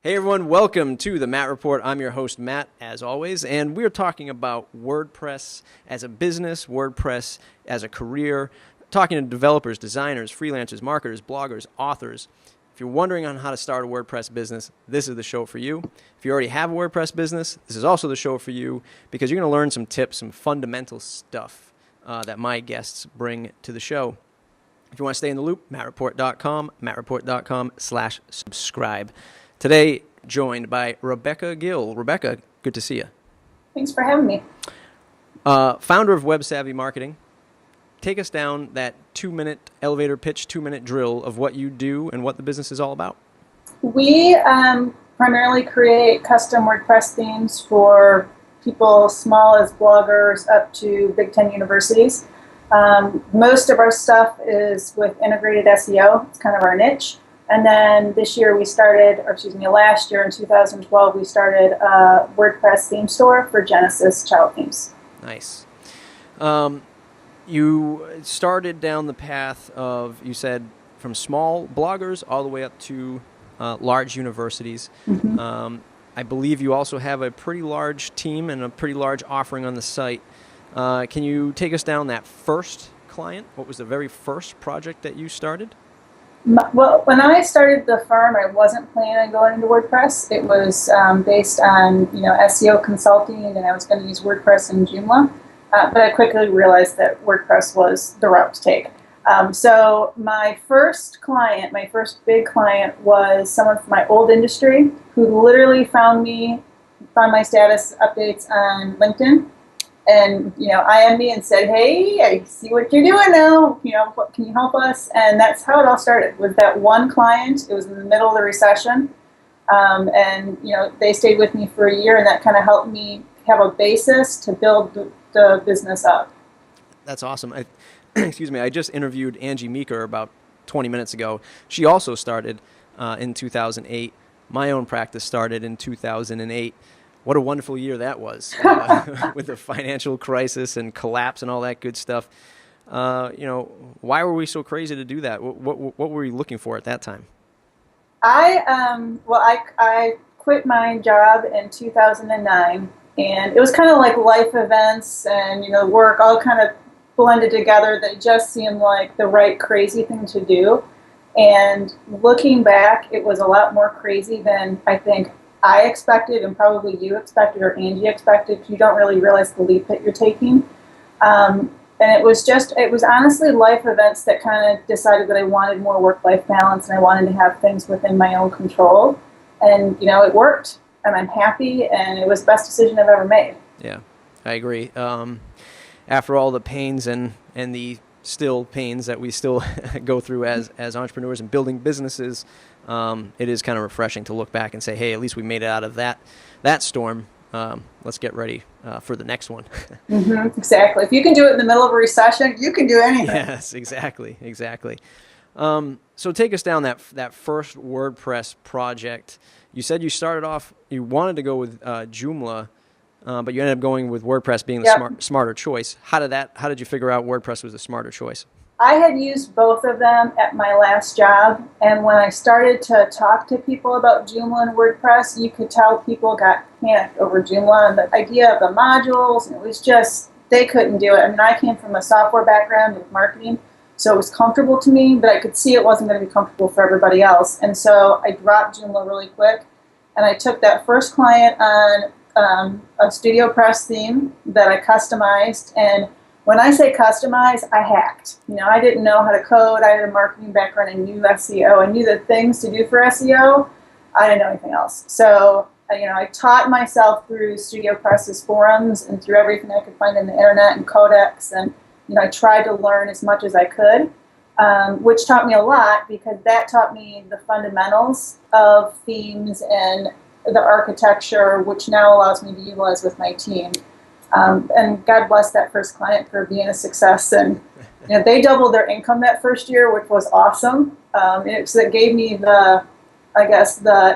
Hey everyone, welcome to the Matt Report. I'm your host, Matt, as always, and we're talking about WordPress as a business, WordPress as a career, talking to developers, designers, freelancers, marketers, bloggers, authors. If you're wondering on how to start a WordPress business, this is the show for you. If you already have a WordPress business, this is also the show for you because you're going to learn some tips, some fundamental stuff that my guests bring to the show. If you want to stay in the loop, mattreport.com, mattreport.com/subscribe. Today, joined by Rebecca Gill. Rebecca, good to see you. Thanks for having me. Founder of Web Savvy Marketing. Take us down that 2-minute elevator pitch, 2-minute drill of what you do and what the business is all about. We primarily create custom WordPress themes for people small as bloggers up to Big Ten universities. Most of our stuff is with integrated SEO. It's kind of our niche. And then last year in 2012, we started a WordPress theme store for Genesis child themes. Nice. You started down the path of, you said, from small bloggers all the way up to large universities. Mm-hmm. I believe you also have a pretty large team and a pretty large offering on the site. Can you take us down that first client? What was the very first project that you started? Well, when I started the firm, I wasn't planning on going into WordPress. It was based on SEO consulting, and I was going to use WordPress and Joomla. But I quickly realized that WordPress was the route to take. So my first big client was someone from my old industry who literally found my status updates on LinkedIn. And, IM'd me and said, hey, I see what you're doing now. What can you help us? And that's how it all started, with that one client. It was in the middle of the recession. And they stayed with me for a year, and that kind of helped me have a basis to build the business up. That's awesome. Excuse me. I just interviewed Angie Meeker about 20 minutes ago. She also started in 2008. My own practice started in 2008. What a wonderful year that was, with the financial crisis and collapse and all that good stuff. Why were we so crazy to do that? What were you looking for at that time? I quit my job in 2009, and it was kind of like life events and work all kind of blended together that just seemed like the right crazy thing to do. And looking back, it was a lot more crazy than I think I expected, and probably you expected, or Angie expected. You don't really realize the leap that you're taking. And it was honestly life events that kind of decided that I wanted more work-life balance, and I wanted to have things within my own control. And, it worked, and I'm happy, and it was the best decision I've ever made. Yeah, I agree. After all the pains and the still pains that we still go through as entrepreneurs and building businesses, it is kind of refreshing to look back and say, hey, at least we made it out of that storm. Let's get ready for the next one. Mm-hmm, exactly. If you can do it in the middle of a recession, you can do anything. Yes, exactly. So take us down that first WordPress project. You said you started off, you wanted to go with Joomla, but you ended up going with WordPress being the smarter choice. How did you figure out WordPress was the smarter choice? I had used both of them at my last job, and when I started to talk to people about Joomla and WordPress, you could tell people got panicked over Joomla and the idea of the modules, and it was just, they couldn't do it. I mean, I came from a software background with marketing, so it was comfortable to me, but I could see it wasn't going to be comfortable for everybody else. And so I dropped Joomla really quick, and I took that first client on a Studio Press theme that I customized. And when I say customize, I hacked. I didn't know how to code. I had a marketing background. I knew SEO. I knew the things to do for SEO. I didn't know anything else. So, I taught myself through Studio Press's forums and through everything I could find on the internet and codecs. And, I tried to learn as much as I could, which taught me a lot, because that taught me the fundamentals of themes and the architecture, which now allows me to utilize with my team. And God bless that first client for being a success. And they doubled their income that first year, which was awesome. It gave me the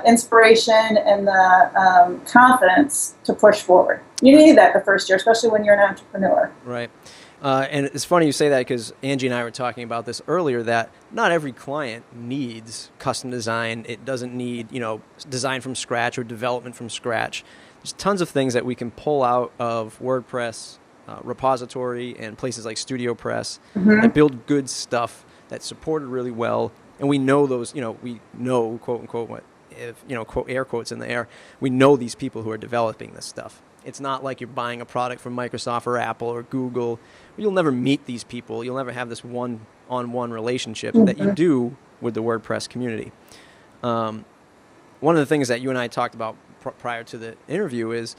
inspiration and the confidence to push forward. You need that the first year, especially when you're an entrepreneur. Right. And it's funny you say that because Angie and I were talking about this earlier, that not every client needs custom design. It doesn't need, design from scratch or development from scratch. There's tons of things that we can pull out of WordPress repository and places like StudioPress that build good stuff that's supported really well. And we know those, we know, quote unquote, quote air quotes in the air, we know these people who are developing this stuff. It's not like you're buying a product from Microsoft or Apple or Google. You'll never meet these people. You'll never have this one-on-one relationship that you do with the WordPress community. One of the things that you and I talked about prior to the interview is,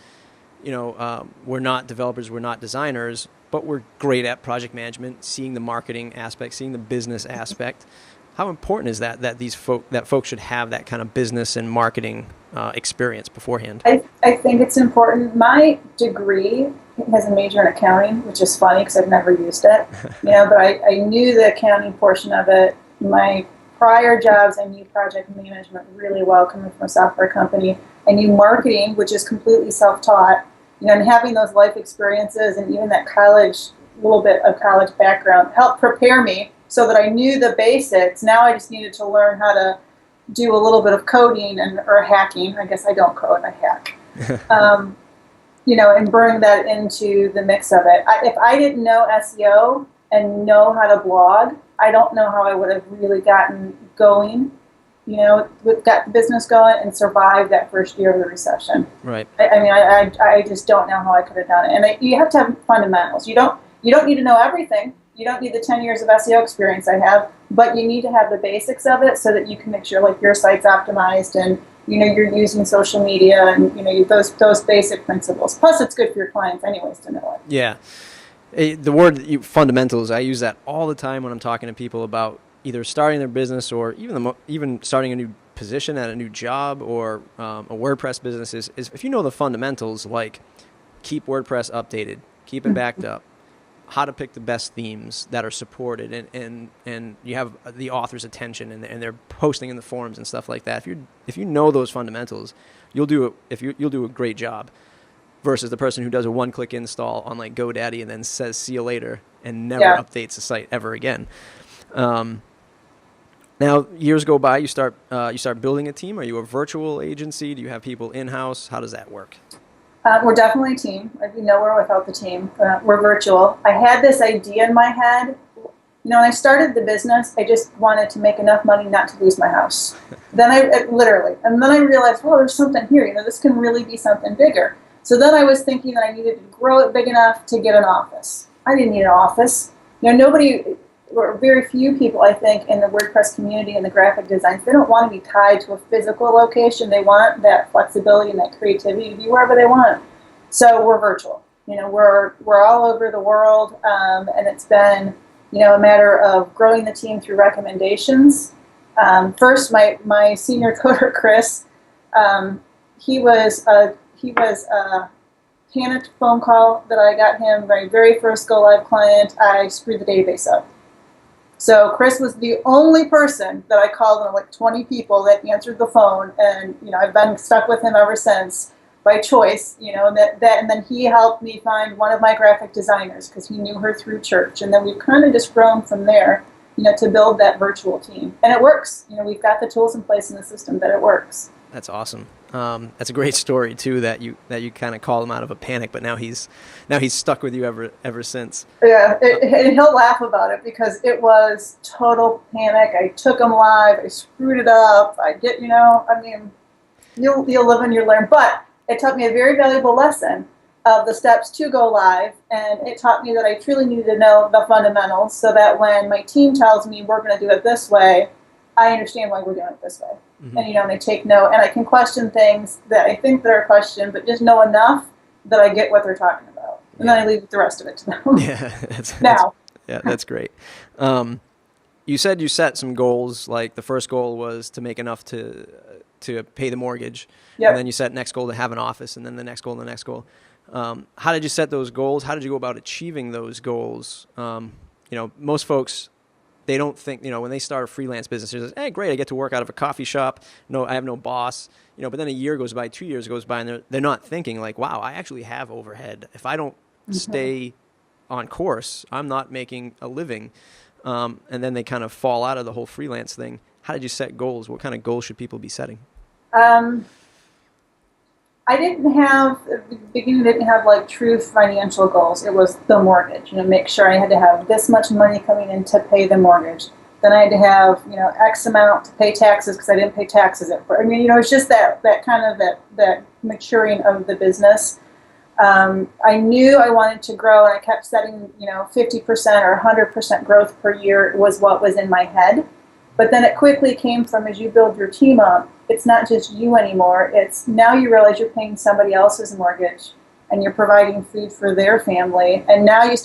we're not developers, we're not designers, but we're great at project management, seeing the marketing aspect, seeing the business aspect. How important is that folks should have that kind of business and marketing experience beforehand? I think it's important. My degree has a major in accounting, which is funny because I've never used it. But I knew the accounting portion of it. My prior jobs, I knew project management really well, coming from a software company. I knew marketing, which is completely self-taught. And having those life experiences and even that little bit of college background helped prepare me so that I knew the basics. Now I just needed to learn how to do a little bit of coding or hacking. I guess I don't code, I hack. And bring that into the mix of it. If I didn't know SEO and know how to blog, I don't know how I would have really gotten going, got the business going and survived that first year of the recession. Right. I just don't know how I could have done it. And you have to have fundamentals. You don't need to know everything. You don't need the 10 years of SEO experience I have, but you need to have the basics of it so that you can make sure your site's optimized and you're using social media and those basic principles. Plus, it's good for your clients anyways to know it. Yeah, the word fundamentals, I use that all the time when I'm talking to people about either starting their business or even starting a new position at a new job or a WordPress business. Is if you know the fundamentals, like keep WordPress updated, keep it backed up, how to pick the best themes that are supported, and you have the author's attention, and they're posting in the forums and stuff like that. If you know those fundamentals, you'll do a great job. Versus the person who does a one-click install on like GoDaddy and then says "see you later" and never updates the site ever again. Now years go by, you start building a team. Are you a virtual agency? Do you have people in-house? How does that work? We're definitely a team. I'd be nowhere without the team. We're virtual. I had this idea in my head. When I started the business, I just wanted to make enough money not to lose my house. Then I realized, well, there's something here. This can really be something bigger. So then I was thinking that I needed to grow it big enough to get an office. I didn't need an office. Very few people, I think, in the WordPress community and the graphic designs, they don't want to be tied to a physical location. They want that flexibility and that creativity to be wherever they want. So we're virtual. We're all over the world, and it's been, a matter of growing the team through recommendations. First, my senior coder, Chris, he was a panicked phone call that I got him, my very first go live client. I screwed the database up. So Chris was the only person that I called on 20 people that answered the phone, and I've been stuck with him ever since by choice. And then he helped me find one of my graphic designers because he knew her through church, and then we've kind of just grown from there, to build that virtual team, and it works. We've got the tools in place in the system that it works. That's awesome. That's a great story too. That you kind of called him out of a panic, but now he's stuck with you ever since. Yeah, and he'll laugh about it because it was total panic. I took him live. I screwed it up. You'll live and you learn. But it taught me a very valuable lesson of the steps to go live, and it taught me that I truly needed to know the fundamentals so that when my team tells me we're going to do it this way, I understand why we're doing it this way. Mm-hmm. And they take note, and I can question things that I think that are questioned, but just know enough that I get what they're talking about, and then I leave the rest of it to them. Yeah, that's great. You said you set some goals. Like the first goal was to make enough to pay the mortgage, and then you set next goal to have an office, and then the next goal, and the next goal. How did you set those goals? How did you go about achieving those goals? Most folks, they don't think, when they start a freelance business, they're like, hey, great, I get to work out of a coffee shop. No, I have no boss. But then a year goes by, 2 years goes by, and they're not thinking like, wow, I actually have overhead. If I don't stay on course. I'm not making a living. And then they kind of fall out of the whole freelance thing. How did you set goals? What kind of goals should people be setting? I didn't have, at the beginning, didn't have like true financial goals. It was the mortgage, make sure I had to have this much money coming in to pay the mortgage. Then I had to have, X amount to pay taxes because I didn't pay taxes at first. It's just that kind of that maturing of the business. I knew I wanted to grow, and I kept setting, 50% or 100% growth per year was what was in my head. But then it quickly came from, as you build your team up, it's not just you anymore. It's now you realize you're paying somebody else's mortgage and you're providing food for their family. And now you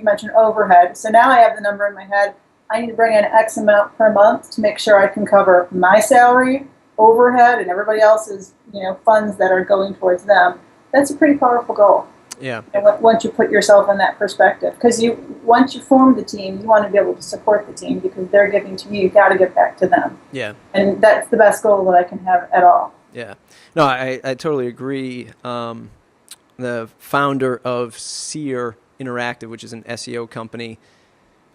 mentioned overhead. So now I have the number in my head. I need to bring in X amount per month to make sure I can cover my salary, overhead, and everybody else's, funds that are going towards them. That's a pretty powerful goal. Yeah. And once you put yourself in that perspective, because once you form the team, you want to be able to support the team because they're giving to you. You got to give back to them. Yeah. And that's the best goal that I can have at all. Yeah. No, I totally agree. The founder of Seer Interactive, which is an SEO company,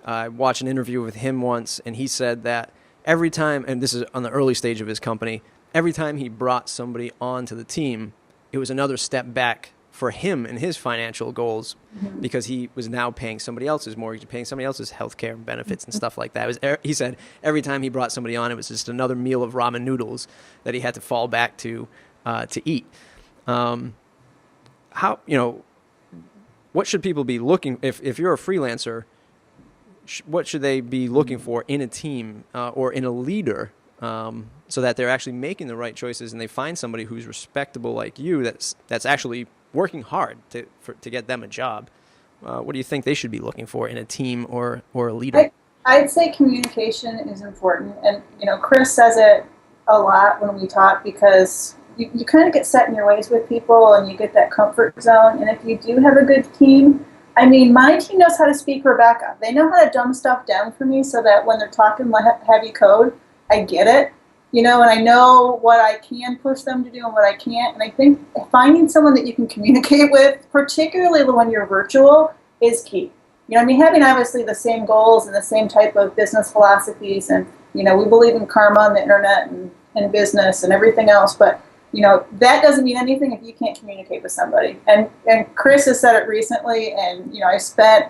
I watched an interview with him once, and he said that every time, and this is on the early stage of his company, every time he brought somebody onto the team, it was another step back for him and his financial goals, because he was now paying somebody else's mortgage, paying somebody else's healthcare and benefits and stuff like that. He said every time he brought somebody on, it was just another meal of ramen noodles that he had to fall back to eat. What should people be looking, if you're a freelancer, what should they be looking for in a team or in a leader, so that they're actually making the right choices and they find somebody who's respectable like you, that's actually working hard to get them a job? What do you think they should be looking for in a team or a leader? I'd say communication is important. And, Chris says it a lot when we talk, because you kind of get set in your ways with people and you get that comfort zone. And if you do have a good team, my team knows how to speak Rebecca. They know how to dumb stuff down for me so that when they're talking heavy code, I get it. And I know what I can push them to do and what I can't. And I think finding someone that you can communicate with, particularly when you're virtual, is key. Having obviously the same goals and the same type of business philosophies, and, we believe in karma on the internet and business and everything else, but, that doesn't mean anything if you can't communicate with somebody. And Chris has said it recently, and, I spent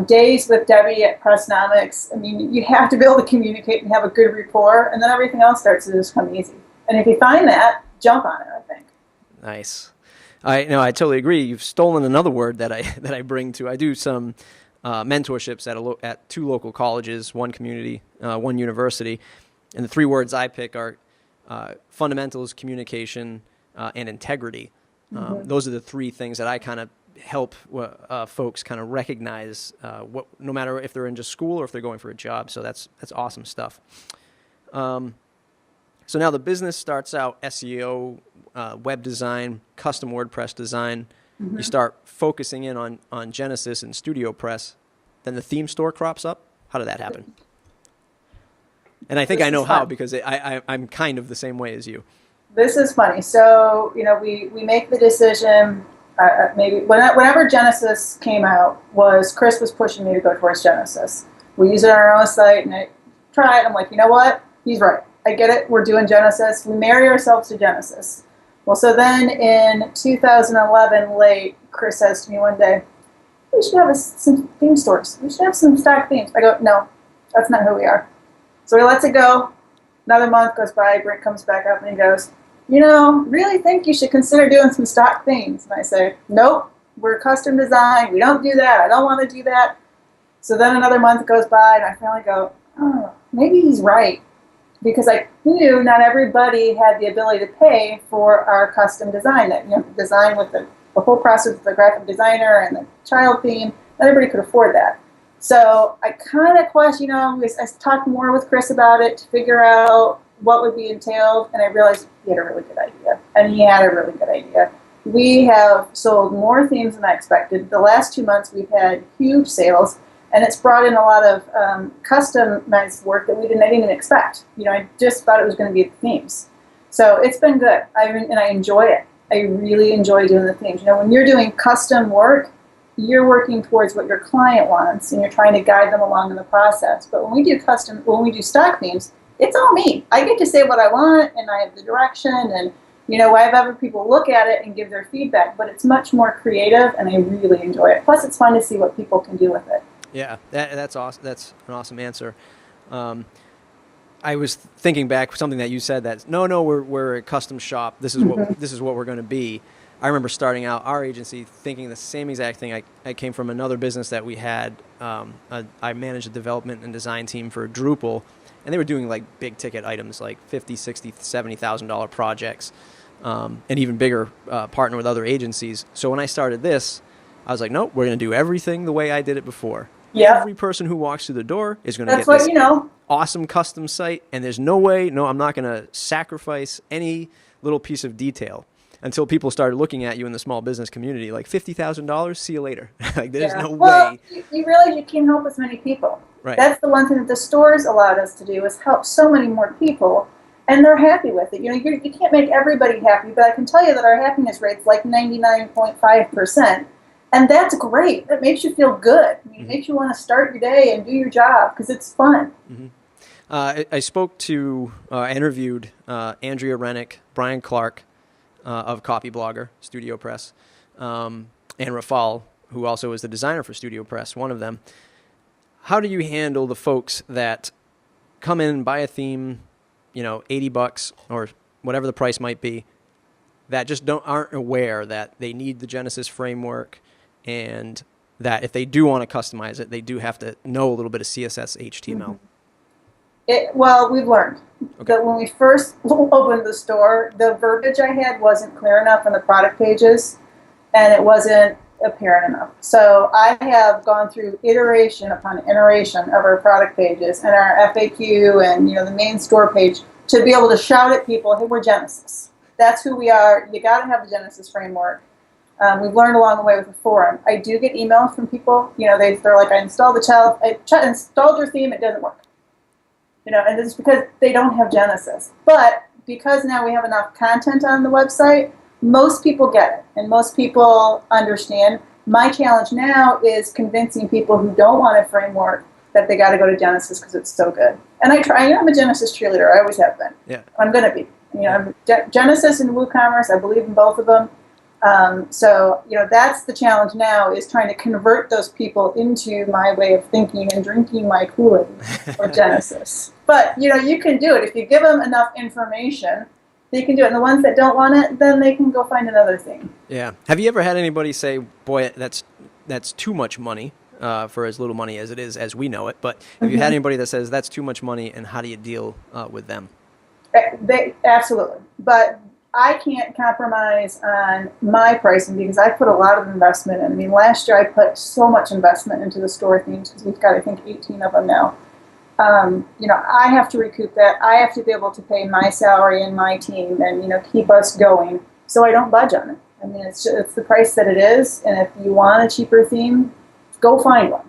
days with Debbie at Pressnomics. You have to be able to communicate and have a good rapport, and then everything else starts to just come easy. And if you find that, jump on it, I think. Nice. I totally agree. You've stolen another word that I bring to. I do some mentorships at two local colleges, one community, one university, and the three words I pick are fundamentals, communication, and integrity. Those are the three things that I kind of help folks kind of recognize, no matter if they're in just school or if they're going for a job. So that's awesome stuff. So now the business starts out SEO, web design, custom WordPress design. You start focusing in on Genesis and StudioPress. Then the theme store crops up. How did that happen? And I think I know how, because I'm kind of the same way as you. This is funny. So, we make the decision, maybe whenever Genesis came out, Chris was pushing me to go towards Genesis. We use it on our own site, and I tried. I'm like, you know what? He's right. I get it. We're doing Genesis. We marry ourselves to Genesis. Well, so then in 2011, late, Chris says to me one day, we should have some theme stores. We should have some stock themes. I go, no, that's not who we are. So he lets it go. Another month goes by. Brent comes back up and he goes, really think you should consider doing some stock themes. And I say, nope, we're custom design. We don't do that. I don't want to do that. So then another month goes by and I finally go, oh, maybe he's right. Because I knew not everybody had the ability to pay for our custom design. That design with the whole process with the graphic designer and the child theme. Not everybody could afford that. So I kind of questioned, I talked more with Chris about it to figure out what would be entailed, and I realized he had a really good idea. And he had a really good idea. We have sold more themes than I expected. The last 2 months we've had huge sales, and it's brought in a lot of customized work that I didn't even expect. I just thought it was going to be the themes. So it's been good, and I enjoy it. I really enjoy doing the themes. When you're doing custom work, you're working towards what your client wants and you're trying to guide them along in the process. But when we do stock themes, it's all me. I get to say what I want, and I have the direction, and I have other people look at it and give their feedback, but it's much more creative, and I really enjoy it. Plus, it's fun to see what people can do with it. Yeah, that's awesome. That's an awesome answer. I was thinking back something that you said that no, we're a custom shop. This is what we're going to be. I remember starting out our agency thinking the same exact thing. I came from another business that we had. I managed a development and design team for Drupal, and they were doing like big ticket items like $50,000, $60,000, $70,000 projects, and even bigger, partner with other agencies. So when I started this, I was like, nope, we're going to do everything the way I did it before. Yeah. Every person who walks through the door is going to get this awesome custom site, and there's no way, I'm not going to sacrifice any little piece of detail. Until people started looking at you in the small business community like $50,000, see you later. Like there's no way. You realize you can't help as many people. Right. That's the one thing that the stores allowed us to do, is help so many more people, and they're happy with it. You can't make everybody happy, but I can tell you that our happiness rate's like 99.5%, and that's great. That makes you feel good. It makes you want to start your day and do your job because it's fun. Mm-hmm. I spoke to, interviewed Andrea Rennick, Brian Clark, of Copy Blogger, Studio Press, and Rafal, who also is the designer for Studio Press, one of them. How do you handle the folks that come in and buy a theme, $80 or whatever the price might be, that just aren't aware that they need the Genesis framework, and that if they do want to customize it, they do have to know a little bit of CSS, HTML? Mm-hmm. Well, we've learned that when we first opened the store, the verbiage I had wasn't clear enough on the product pages, and it wasn't apparent enough. So I have gone through iteration upon iteration of our product pages and our FAQ and the main store page to be able to shout at people, hey, we're Genesis. That's who we are. You got to have the Genesis framework. We've learned along the way with the forum. I do get emails from people. They're like, I installed installed your theme, it doesn't work. And it's because they don't have Genesis. But because now we have enough content on the website, most people get it, and most people understand. My challenge now is convincing people who don't want a framework that they got to go to Genesis because it's so good. And I'm a Genesis cheerleader. I always have been. Yeah. I'm going to be. Genesis and WooCommerce, I believe in both of them. So that's the challenge now, is trying to convert those people into my way of thinking and drinking my Kool-Aid or Genesis. But, you can do it. If you give them enough information, they can do it. And the ones that don't want it, then they can go find another thing. Yeah. Have you ever had anybody say, boy, that's too much money for as little money as it is as we know it? But have you had anybody that says that's too much money, and how do you deal with them? Absolutely. But I can't compromise on my pricing because I put a lot of investment in. Last year I put so much investment into the store themes because we've got, I think, 18 of them now. I have to recoup that. I have to be able to pay my salary and my team and, keep us going. So I don't budge on it. It's the price that it is. And if you want a cheaper theme, go find one.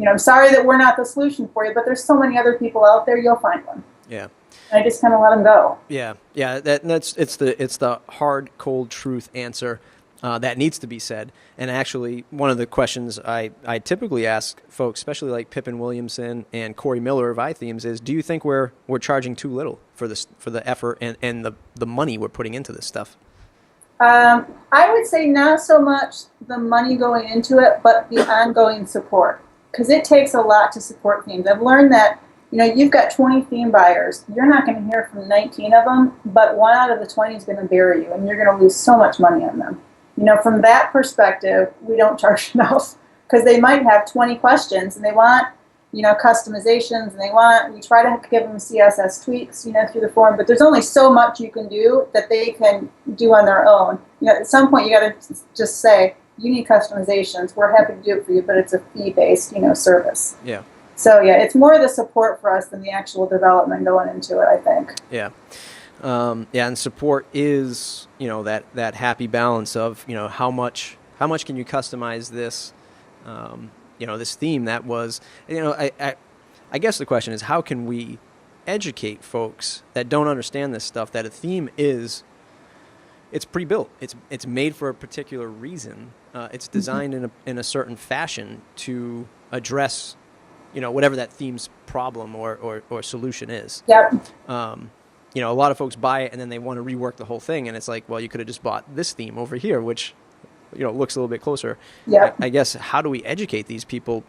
I'm sorry that we're not the solution for you, but there's so many other people out there, you'll find one. Yeah. I just kind of let them go. Yeah. It's the hard, cold truth answer that needs to be said. And actually, one of the questions I typically ask folks, especially like Pippin Williamson and Corey Miller of iThemes, is, do you think we're charging too little for the effort and the money we're putting into this stuff? I would say not so much the money going into it, but the ongoing support, because it takes a lot to support themes. I've learned that. You've got 20 theme buyers. You're not going to hear from 19 of them, but 1 out of the 20 is going to bury you, and you're going to lose so much money on them. From that perspective, we don't charge enough because they might have 20 questions, and they want, customizations, and we try to give them CSS tweaks, through the forum, but there's only so much you can do that they can do on their own. At some point, you got to just say, you need customizations. We're happy to do it for you, but it's a fee-based, service. Yeah. So, it's more the support for us than the actual development going into it, I think. Yeah. And support is, that happy balance of, how much can you customize this, this theme that was, I guess the question is, how can we educate folks that don't understand this stuff, that a theme is it's pre-built. It's made for a particular reason. It's designed in a certain fashion to address, whatever that theme's problem or solution is. Yep. A lot of folks buy it and then they want to rework the whole thing, and it's like, well, you could have just bought this theme over here, which looks a little bit closer. Yep. I guess, how do we educate these people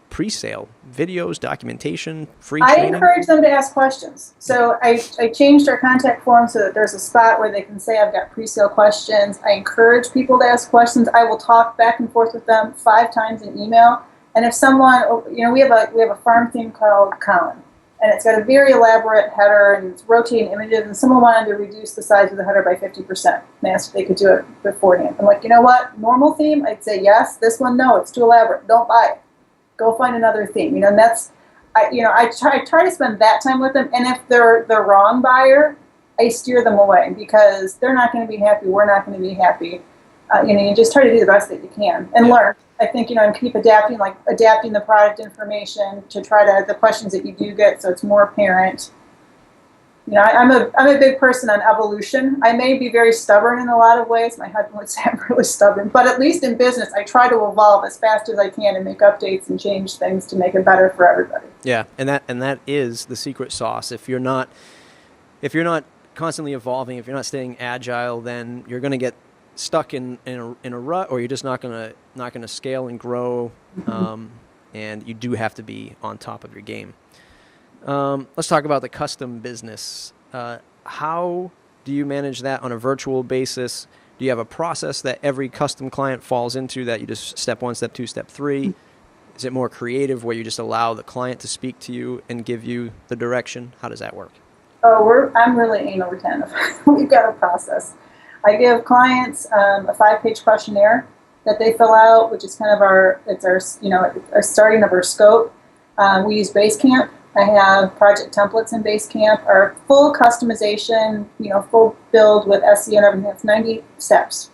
pre-sale? Videos, documentation, free I training? encourage them to ask questions. So I changed our contact form so that there's a spot where they can say, I've got pre-sale questions. I encourage people to ask questions. I will talk back and forth with them 5 times in email. And if someone, we have a farm theme called Colin, and it's got a very elaborate header and it's rotating images, and someone wanted to reduce the size of the header by 50%. And they asked if they could do it beforehand. I'm like, you know what? Normal theme, I'd say yes. This one, no, it's too elaborate. Don't buy it. Go find another theme. And that's, I try to spend that time with them. And if they're the wrong buyer, I steer them away because they're not going to be happy. We're not going to be happy. You just try to do the best that you can and learn. I think, and keep adapting the product information to try to, the questions that you do get, so it's more apparent. I'm a big person on evolution. I may be very stubborn in a lot of ways. My husband would say I'm really stubborn, but at least in business, I try to evolve as fast as I can and make updates and change things to make it better for everybody. Yeah, and that is the secret sauce. If you're not constantly evolving, if you're not staying agile, then you're going to get stuck in a rut, or you're just not gonna scale and grow. And you do have to be on top of your game. Let's talk about the custom business. How do you manage that on a virtual basis? Do you have a process that every custom client falls into, that you just step 1, step 2, step 3? Is it more creative where you just allow the client to speak to you and give you the direction? How does that work? I'm really anal retentive. We've got a process. I give clients a 5-page questionnaire that they fill out, which is kind of our starting of our scope. We use Basecamp. I have project templates in Basecamp. Our full customization, full build with SEO and everything, it's 90 steps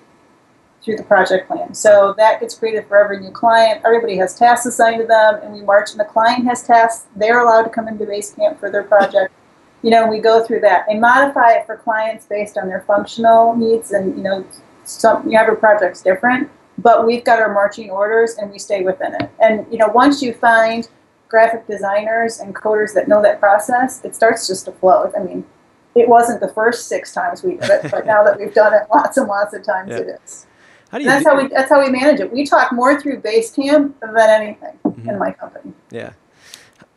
through the project plan. So that gets created for every new client. Everybody has tasks assigned to them, and we march, and the client has tasks. They're allowed to come into Basecamp for their project. We go through that. I modify it for clients based on their functional needs, and every project's different. But we've got our marching orders, and we stay within it. And once you find graphic designers and coders that know that process, it starts just to flow. I mean, it wasn't the first 6 times we did it, but now that we've done it lots and lots of times, it is. That's how we manage it. We talk more through Basecamp than anything in my company. Yeah.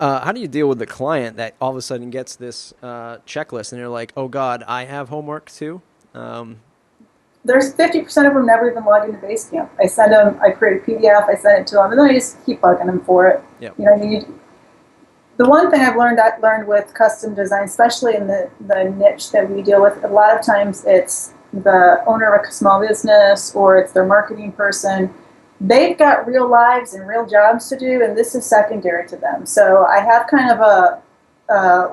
How do you deal with the client that all of a sudden gets this checklist and they're like, oh God, I have homework too? There's 50% of them never even log into Basecamp. I create a PDF, I send it to them, and then I just keep bugging them for it. Yep. The one thing I've learned with custom design, especially in the niche that we deal with, a lot of times it's the owner of a small business or it's their marketing person. They've got real lives and real jobs to do, and this is secondary to them. So I have kind of a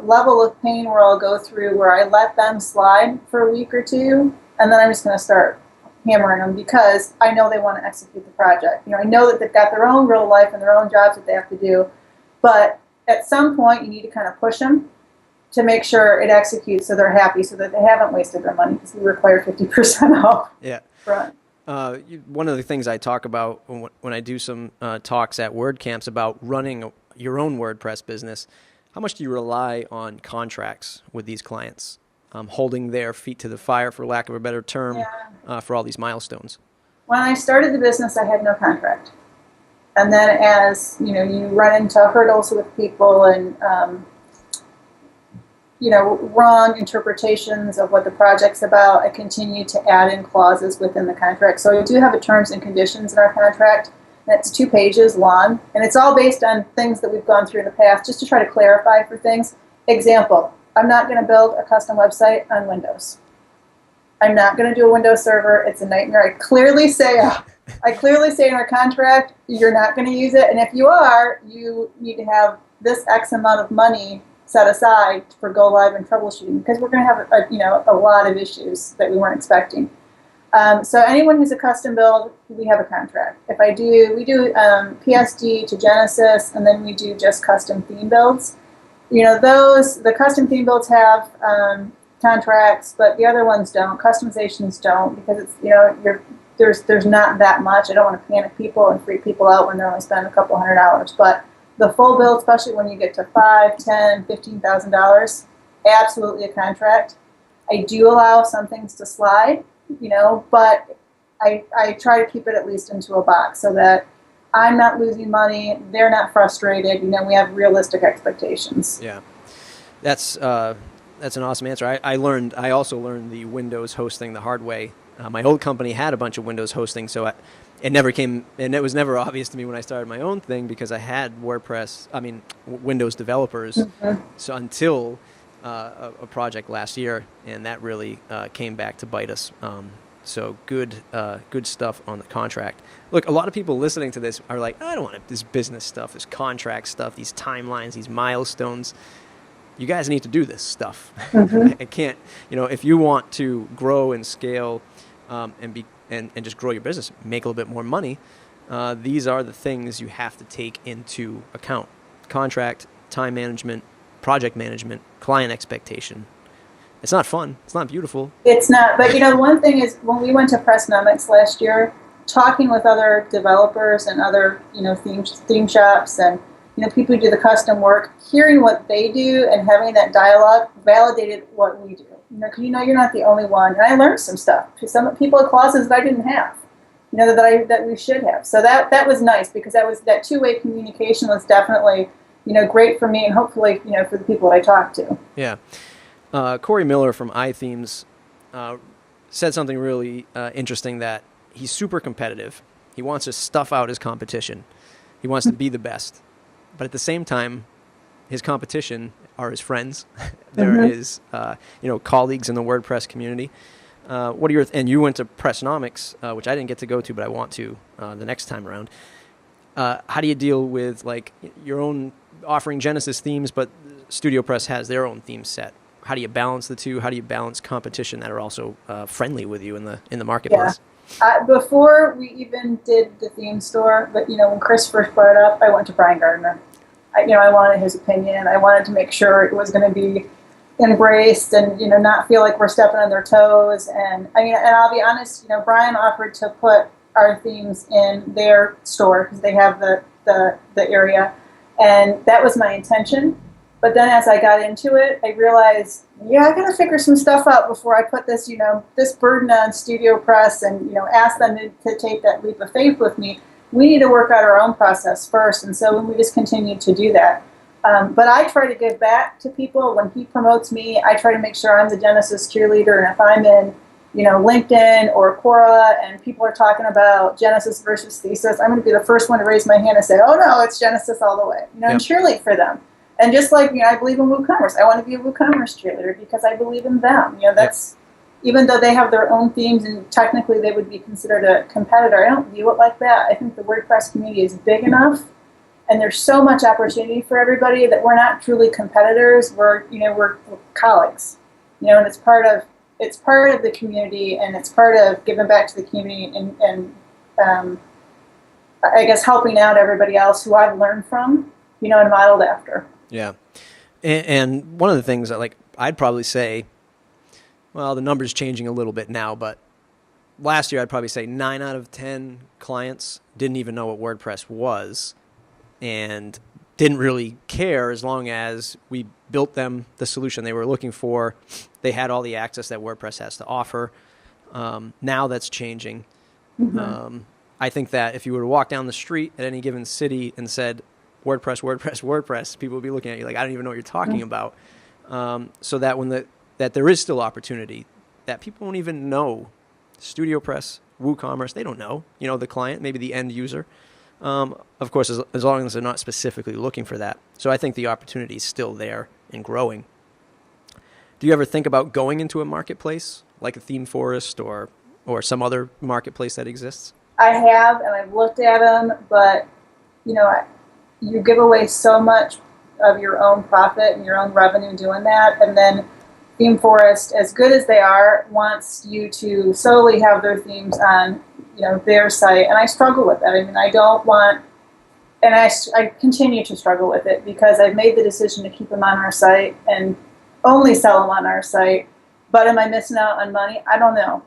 level of pain where I'll go through where I let them slide for a week or 2, and then I'm just going to start hammering them because I know they want to execute the project. I know that they've got their own real life and their own jobs that they have to do, but at some point you need to kind of push them to make sure it executes so they're happy, so that they haven't wasted their money, because we require 50% off. Yeah. Front. One of the things I talk about when I do some talks at WordCamps about running your own WordPress business, how much do you rely on contracts with these clients, holding their feet to the fire, for lack of a better term, for all these milestones? When I started the business, I had no contract. And then as, you run into hurdles with people and, wrong interpretations of what the project's about, I continue to add in clauses within the contract. So we do have a terms and conditions in our contract, and it's 2 pages long, and it's all based on things that we've gone through in the past, just to try to clarify for things. Example, I'm not going to build a custom website on Windows. I'm not going to do a Windows server. It's a nightmare. I clearly say in our contract, you're not going to use it, and if you are, you need to have this X amount of money set aside for go live and troubleshooting, because we're going to have a lot of issues that we weren't expecting. So anyone who's a custom build, we have a contract. We do PSD to Genesis, and then we do just custom theme builds. The custom theme builds have contracts, but the other ones don't. Customizations don't, because it's, there's not that much. I don't want to panic people and freak people out when they're only spending a couple $100. But the full build, especially when you get to $5,000, $10,000, $15,000, absolutely a contract. I do allow some things to slide, but I try to keep it at least into a box so that I'm not losing money, they're not frustrated. We have realistic expectations. Yeah, that's an awesome answer. I also learned the Windows hosting the hard way. My old company had a bunch of Windows hosting, so it was never obvious to me when I started my own thing, because I had Windows developers. Mm-hmm. So until a project last year, and that really came back to bite us. So good stuff on the contract. Look, a lot of people listening to this are like, I don't want this business stuff, this contract stuff, these timelines, these milestones. You guys need to do this stuff. Mm-hmm. I can't, if you want to grow and scale and just grow your business, make a little bit more money, these are the things you have to take into account. Contract, time management, project management, client expectation. It's not fun. It's not beautiful. It's not. But, one thing is, when we went to Pressnomics last year, talking with other developers and other, theme shops and, people who do the custom work, hearing what they do and having that dialogue validated what we do. Because you're not the only one. And I learned some stuff. Some people had clauses that I didn't have, that we should have. So that was nice, because that two-way communication was definitely, great for me, and hopefully, for the people that I talk to. Yeah. Corey Miller from iThemes said something really interesting, that he's super competitive. He wants to stuff out his competition. He wants to be the best. But at the same time, his competition are his friends. There mm-hmm. is, colleagues in the WordPress community. And you went to Pressnomics, which I didn't get to go to, but I want to the next time around. How do you deal with your own offering Genesis themes, but StudioPress has their own theme set? How do you balance the two? How do you balance competition that are also friendly with you in the marketplace? Yeah. Before we even did the theme store, but when Chris first brought it up, I went to Brian Gardner. I wanted his opinion. I wanted to make sure it was going to be embraced and not feel like we're stepping on their toes. And I'll be honest, Brian offered to put our themes in their store, because they have the area, and that was my intention. But then as I got into it, I realized, I got to figure some stuff out before I put this, this burden on StudioPress and, ask them to take that leap of faith with me. We need to work out our own process first. And so we just continued to do that. But I try to give back to people. When he promotes me, I try to make sure I'm the Genesis cheerleader. And if I'm in, LinkedIn or Quora and people are talking about Genesis versus Thesis, I'm going to be the first one to raise my hand and say, oh, no, it's Genesis all the way, and cheerlead for them. And just like, I believe in WooCommerce. I want to be a WooCommerce cheerleader because I believe in them. That's, even though they have their own themes and technically they would be considered a competitor, I don't view it like that. I think the WordPress community is big enough, and there's so much opportunity for everybody that we're not truly competitors. We're colleagues. And it's part of the community, and it's part of giving back to the community and I guess helping out everybody else who I've learned from, and modeled after. Yeah. And one of the things that I'd probably say, well, the number's changing a little bit now, but last year I'd probably say 9 out of 10 clients didn't even know what WordPress was and didn't really care, as long as we built them the solution they were looking for. They had all the access that WordPress has to offer. Now that's changing. Mm-hmm. I think that if you were to walk down the street at any given city and said, WordPress, people would be looking at you like, I don't even know what you're talking about. So that that there is still opportunity, that people don't even know StudioPress, WooCommerce, they don't know, the client, maybe the end user. Of course, as long as they're not specifically looking for that. So I think the opportunity is still there and growing. Do you ever think about going into a marketplace like a Theme Forest or some other marketplace that exists? I have, and I've looked at them, but you give away so much of your own profit and your own revenue doing that, and then Theme Forest, as good as they are, wants you to solely have their themes on their site, and I struggle with that. I don't want, and I continue to struggle with it, because I've made the decision to keep them on our site and only sell them on our site. But am I missing out on money? I don't know.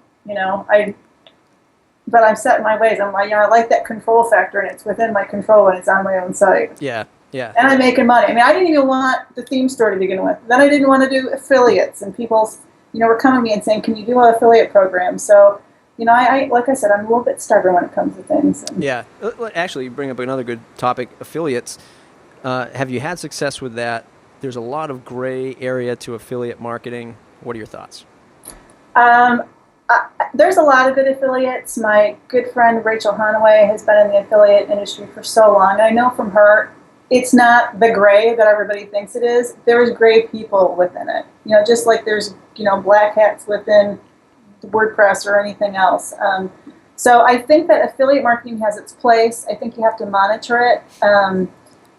But I'm set in my ways. I'm like, I like that control factor, and it's within my control when it's on my own site. Yeah, yeah. And I'm making money. I mean, I didn't even want the theme store to begin with. Then I didn't want to do affiliates, and people, were coming to me and saying, "Can you do an affiliate program?" So, I like I said, I'm a little bit stubborn when it comes to things. Yeah. Actually, you bring up another good topic, affiliates. Have you had success with that? There's a lot of gray area to affiliate marketing. What are your thoughts? There's a lot of good affiliates. My good friend Rachel Hanaway has been in the affiliate industry for so long. And I know from her, it's not the gray that everybody thinks it is. There's gray people within it. Just like there's, black hats within WordPress or anything else. So I think that affiliate marketing has its place. I think you have to monitor it.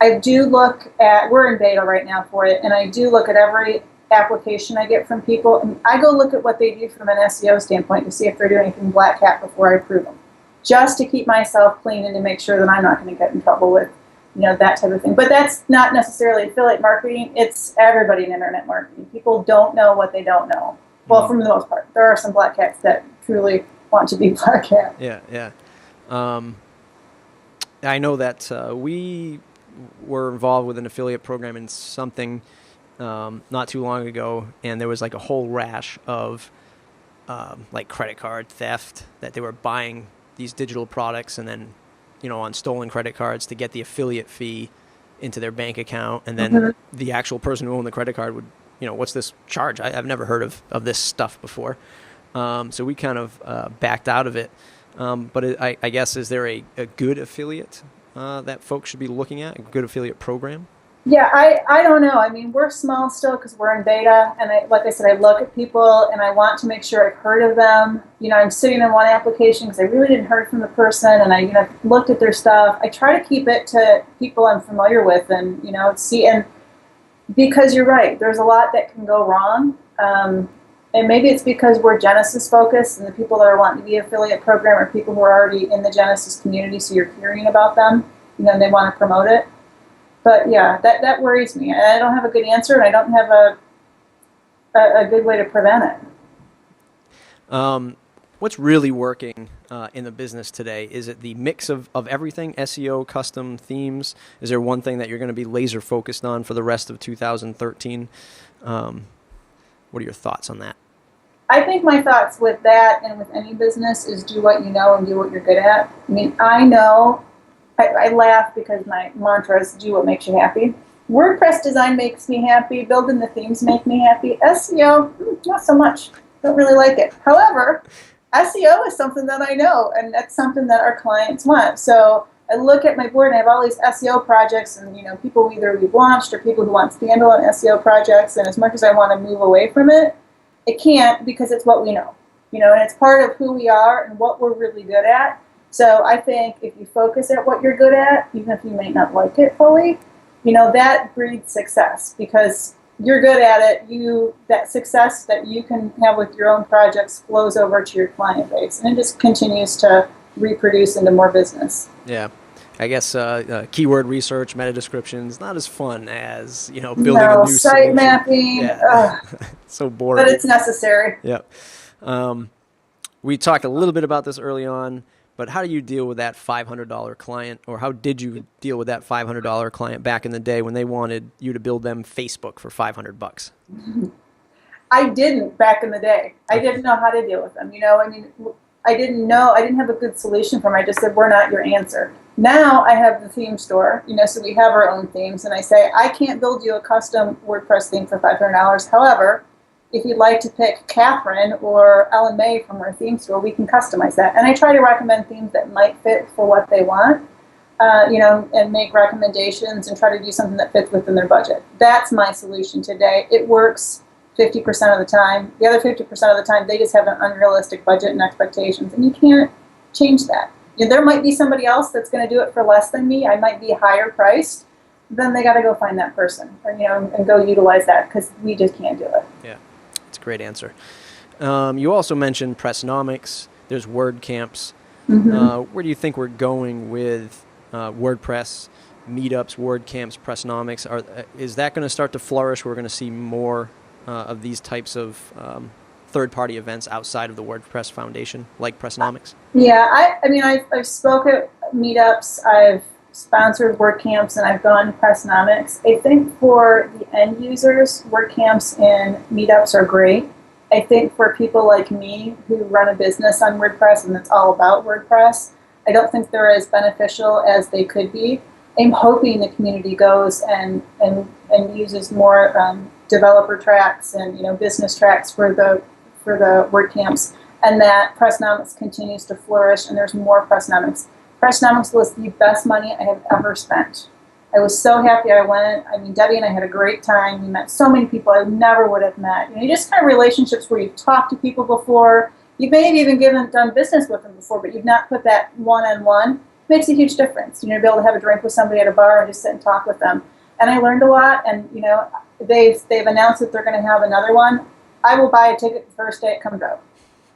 I do look at, we're in beta right now for it, and I do look at every application I get from people, and I go look at what they do from an SEO standpoint to see if they're doing anything black hat before I approve them, just to keep myself clean and to make sure that I'm not going to get in trouble with, that type of thing. But that's not necessarily affiliate marketing. It's everybody in internet marketing. People don't know what they don't know. Well, for the most part, there are some black hats that truly want to be black hat. Yeah, yeah. I know that we were involved with an affiliate program in something not too long ago, and there was like a whole rash of like credit card theft, that they were buying these digital products and then, on stolen credit cards to get the affiliate fee into their bank account, and then the actual person who owned the credit card would, what's this charge? I've never heard of this stuff before. So we kind of backed out of it. But I guess, is there a good affiliate that folks should be looking at, a good affiliate program? Yeah, I don't know. I mean, we're small still because we're in beta, and like I said, I look at people and I want to make sure I've heard of them. I'm sitting in one application because I really didn't hear from the person, and I looked at their stuff. I try to keep it to people I'm familiar with, and and because you're right, there's a lot that can go wrong. And maybe it's because we're Genesis focused, and the people that are wanting to be affiliate program are people who are already in the Genesis community, so you're hearing about them, and they want to promote it. But yeah, that worries me. And I don't have a good answer, and I don't have a good way to prevent it. What's really working in the business today? Is it the mix of everything, SEO, custom, themes? Is there one thing that you're going to be laser focused on for the rest of 2013? What are your thoughts on that? I think my thoughts with that and with any business is do what you know and do what you're good at. I mean, I know, I laugh because my mantra is do what makes you happy. WordPress design makes me happy. Building the themes make me happy. SEO, not so much. Don't really like it. However, SEO is something that I know, and that's something that our clients want. So I look at my board and I have all these SEO projects, and people either we've launched or people who want standalone SEO projects. And as much as I want to move away from it, it can't, because it's what we know, and it's part of who we are and what we're really good at. So I think if you focus at what you're good at, even if you may not like it fully, that breeds success, because you're good at it. That success that you can have with your own projects flows over to your client base, and it just continues to reproduce into more business. Yeah. I guess keyword research, meta descriptions, not as fun as, building a new site solution. Mapping. Yeah. So boring. But it's necessary. Yep. We talked a little bit about this early on, but how do you deal with that $500 client, or how did you deal with that $500 client back in the day when they wanted you to build them Facebook for $500? I didn't back in the day. I didn't know how to deal with them. I didn't know. I didn't have a good solution for them. I just said, we're not your answer. Now I have the theme store, so we have our own themes, and I say, I can't build you a custom WordPress theme for $500. However, if you'd like to pick Catherine or Ellen May from our theme store, we can customize that. And I try to recommend themes that might fit for what they want, and make recommendations and try to do something that fits within their budget. That's my solution today. It works 50% of the time. The other 50% of the time, they just have an unrealistic budget and expectations, and you can't change that. There might be somebody else that's going to do it for less than me. I might be higher priced. Then they got to go find that person, or, and go utilize that, because we just can't do it. Yeah, that's a great answer. You also mentioned Pressnomics. There's WordCamps. Where do you think we're going with WordPress meetups, WordCamps, Pressnomics? Is that going to start to flourish? We're going to see more of these types of third-party events outside of the WordPress Foundation, like Pressnomics? Yeah, I mean, I've spoke at meetups, I've sponsored WordCamps, and I've gone to Pressnomics. I think for the end users, WordCamps and meetups are great. I think for people like me who run a business on WordPress and it's all about WordPress, I don't think they're as beneficial as they could be. I'm hoping the community goes and uses more developer tracks and business tracks for the WordCamps, and that Pressnomics continues to flourish and there's more Pressnomics. Pressnomics was the best money I have ever spent. I was so happy I went. I mean, Debbie and I had a great time. We met so many people I never would have met. You just kind of relationships where you've talked to people before. You may have even done business with them before, but you've not put that one-on-one. Makes a huge difference. To be able to have a drink with somebody at a bar and just sit and talk with them. And I learned a lot. And they've announced that they're going to have another one. I will buy a ticket the first day it comes out.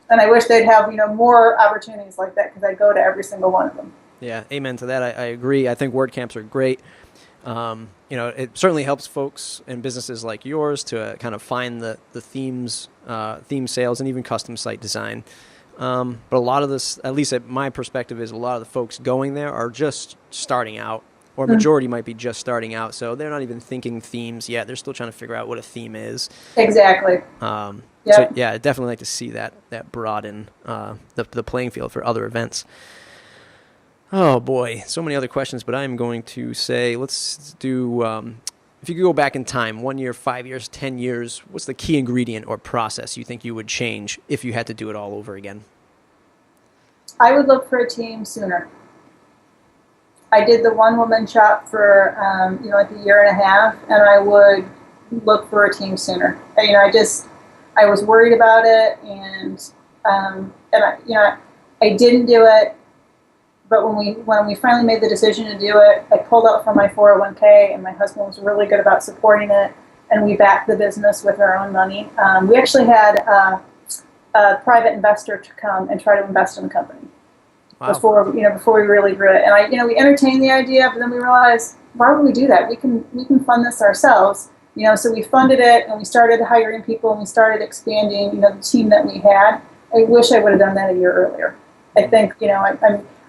And I wish they'd have more opportunities like that because I go to every single one of them. Yeah, amen to that. I agree. I think WordCamps are great. It certainly helps folks and businesses like yours to kind of find the themes, theme sales, and even custom site design. But a lot of this, at least at my perspective, is a lot of the folks going there are just starting out, or majority might be just starting out. So they're not even thinking themes yet. They're still trying to figure out what a theme is. Exactly. So yeah, I'd definitely like to see that broaden the playing field for other events. Oh boy, so many other questions, but I'm going to say, let's do, if you could go back in time, 1 year, 5 years, 10 years, what's the key ingredient or process you think you would change if you had to do it all over again? I would look for a team sooner. I did the one-woman shop for, like a year and a half, and I would look for a team sooner. I was worried about it, and I didn't do it. But when we finally made the decision to do it, I pulled out from my 401k, and my husband was really good about supporting it, and we backed the business with our own money. We actually had a private investor to come and try to invest in the company. Wow. Before we really grew it. And we entertained the idea, but then we realized, why would we do that? We can fund this ourselves. So we funded it, and we started hiring people, and we started expanding, the team that we had. I wish I would have done that a year earlier. I think,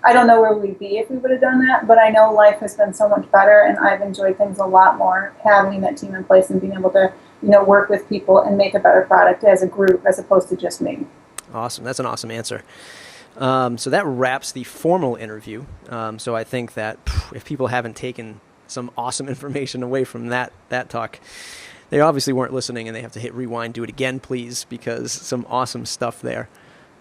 I don't know where we'd be if we would have done that, but I know life has been so much better, and I've enjoyed things a lot more having that team in place and being able to, work with people and make a better product as a group as opposed to just me. Awesome. That's an awesome answer. So that wraps the formal interview. So I think that if people haven't taken some awesome information away from that talk, they obviously weren't listening, and they have to hit rewind, do it again, please, because some awesome stuff there.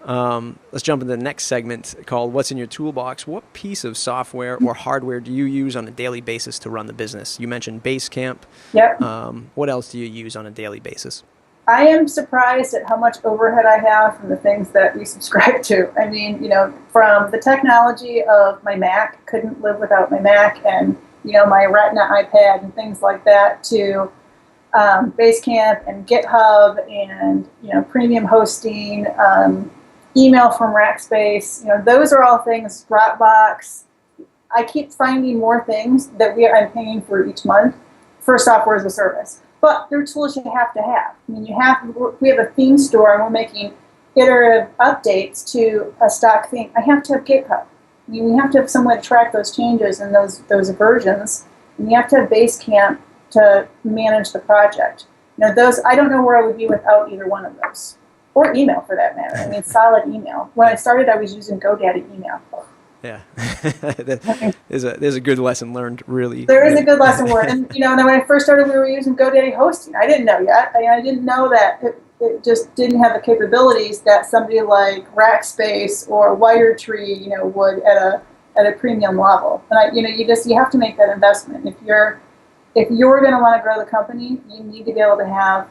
Let's jump into the next segment called What's in Your Toolbox? What piece of software or hardware do you use on a daily basis to run the business? You mentioned Basecamp. Yep. What else do you use on a daily basis? I am surprised at how much overhead I have from the things that we subscribe to. I mean, from the technology of my Mac, couldn't live without my Mac, and, my Retina iPad and things like that, to Basecamp and GitHub and, premium hosting, email from Rackspace. Those are all things, Dropbox. I keep finding more things that I'm paying for each month for software as a service. But they're tools you have to have. I mean, we have a theme store, and we're making iterative updates to a stock theme. I have to have GitHub. I mean, we have to have some way to track those changes and those versions. And you have to have Basecamp to manage the project. Those, I don't know where I would be without either one of those. Or email, for that matter. I mean, solid email. When I started, I was using GoDaddy email. Yeah, there's a good lesson learned, really. There is a good lesson learned. And, and when I first started, we were using GoDaddy hosting. I didn't know yet. I didn't know that it just didn't have the capabilities that somebody like Rackspace or Wiretree, would at a premium level. And you have to make that investment. If you're going to want to grow the company, you need to be able to have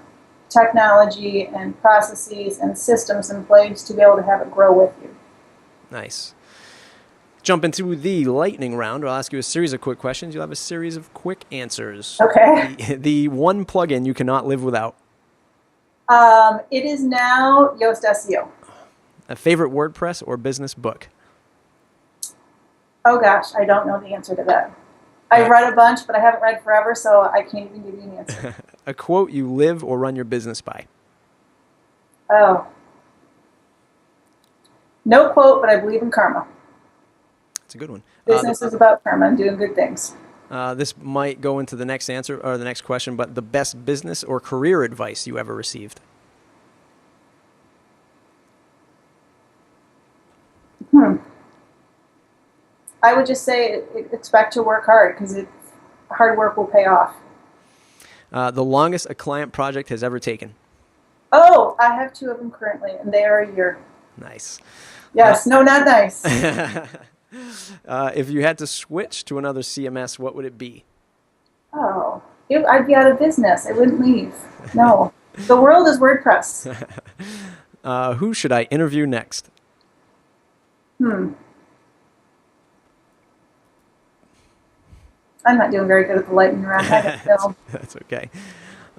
technology and processes and systems in place to be able to have it grow with you. Nice. Jump into the lightning round. I'll ask you a series of quick questions. You'll have a series of quick answers. Okay. The one plugin you cannot live without. It is now Yoast SEO. A favorite WordPress or business book? Oh gosh, I don't know the answer to that. I've read a bunch, but I haven't read forever, so I can't even give you an answer. A quote you live or run your business by? Oh, no quote, but I believe in karma. That's a good one. Business is about karma and doing good things. This might go into the next answer or the next question, but the best business or career advice you ever received? I would just say expect to work hard because hard work will pay off. The longest a client project has ever taken? Oh, I have 2 of them currently, and they are a year. Nice. Yes, no, not nice. If you had to switch to another CMS, what would it be? Oh, I'd be out of business. I wouldn't leave. No. The world is WordPress. Who should I interview next? I'm not doing very good at the lightning round. I don't know. That's okay.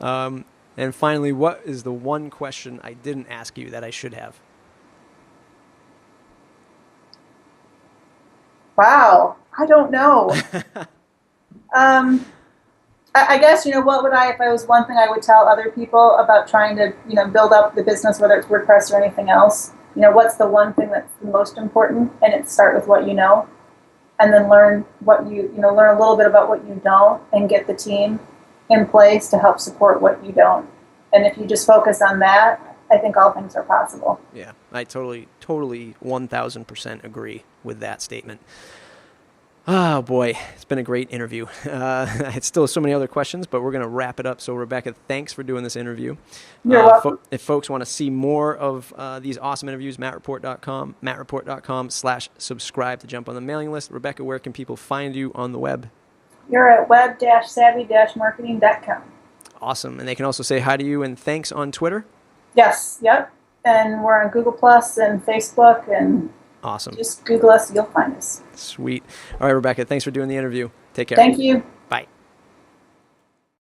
And finally, what is the one question I didn't ask you that I should have? Wow, I don't know. I guess, what would if I was one thing I would tell other people about trying to, build up the business, whether it's WordPress or anything else, what's the one thing that's the most important? And it's start with what you know, and then learn what learn a little bit about what you don't and get the team in place to help support what you don't. And if you just focus on that, I think all things are possible. Yeah, I totally 1000% agree with that statement. Oh boy, it's been a great interview. It's still so many other questions, but we're going to wrap it up. So Rebecca, thanks for doing this interview. You're welcome. If folks want to see more of these awesome interviews, mattreport.com/subscribe to jump on the mailing list. Rebecca, where can people find you on the web? You're at web-savvy-marketing.com. Awesome. And they can also say hi to you and thanks on Twitter? Yes, yep. And we're on Google Plus and Facebook, and awesome. Just Google us, you'll find us. Sweet. All right, Rebecca, thanks for doing the interview. Take care. Thank you.